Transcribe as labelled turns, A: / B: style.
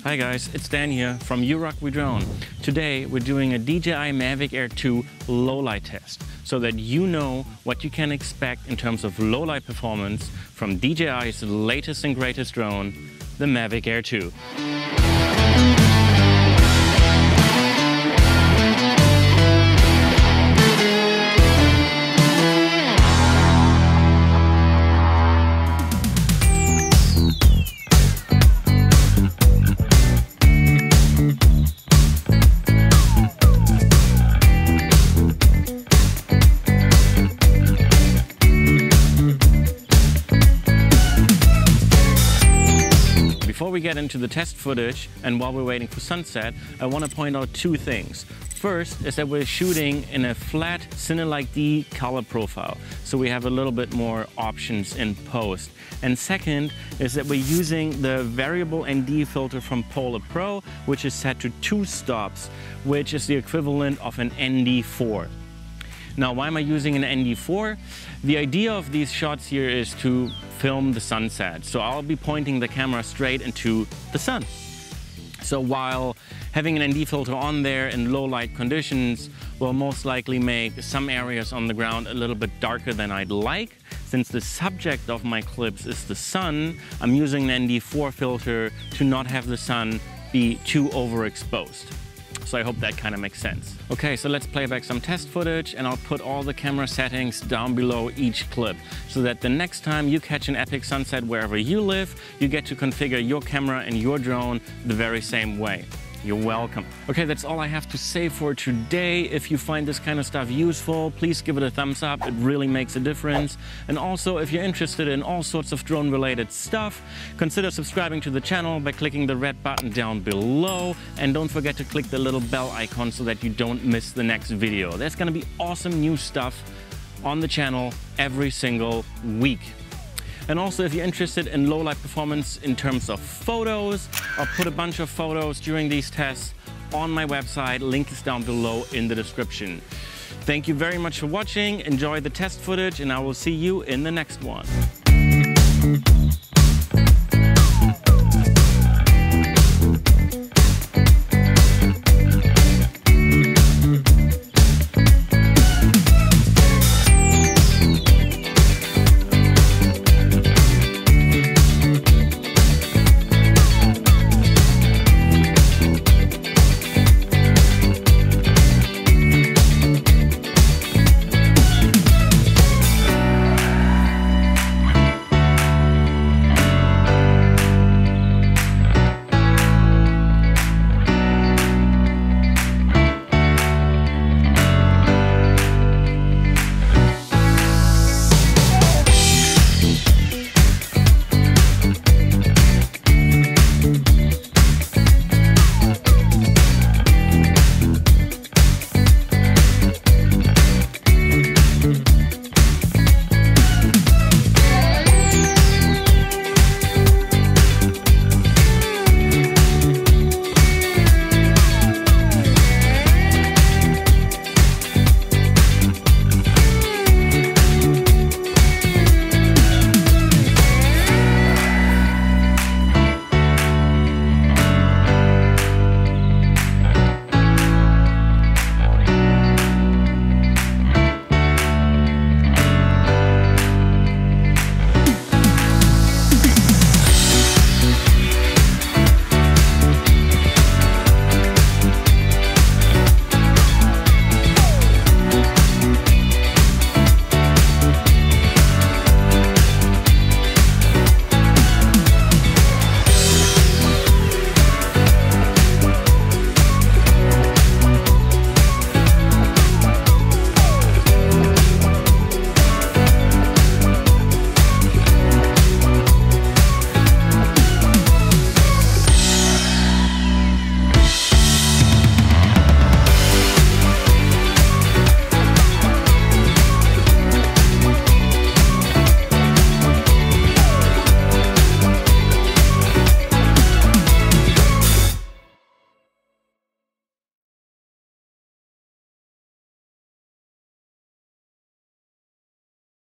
A: Hi guys, it's Dan here from You Rock We Drone. Today we're doing a DJI Mavic Air 2 low-light test so that you know what you can expect in terms of low-light performance from DJI's latest and greatest drone, the Mavic Air 2. Before we get into the test footage and while we're waiting for sunset, I want to point out two things. First is that we're shooting in a flat Cine-like D color profile, so we have a little bit more options in post. And second is that we're using the variable ND filter from Polar Pro, which is set to 2 stops, which is the equivalent of an ND4. Now, why am I using an ND4? The idea of these shots here is to film the sunset. So I'll be pointing the camera straight into the sun. So while having an ND filter on there in low light conditions will most likely make some areas on the ground a little bit darker than I'd like, since the subject of my clips is the sun, I'm using an ND4 filter to not have the sun be too overexposed. So I hope that kind of makes sense. Okay, so let's play back some test footage and I'll put all the camera settings down below each clip so that the next time you catch an epic sunset wherever you live, you get to configure your camera and your drone the very same way. You're welcome. Okay, that's all I have to say for today. If you find this kind of stuff useful, please give it a thumbs up. It really makes a difference. And also, if you're interested in all sorts of drone-related stuff, consider subscribing to the channel by clicking the red button down below. And don't forget to click the little bell icon so that you don't miss the next video. There's gonna be awesome new stuff on the channel every single week. And also, if you're interested in low light performance in terms of photos, I'll put a bunch of photos during these tests on my website. Link is down below in the description. Thank you very much for watching. Enjoy the test footage and I will see you in the next one.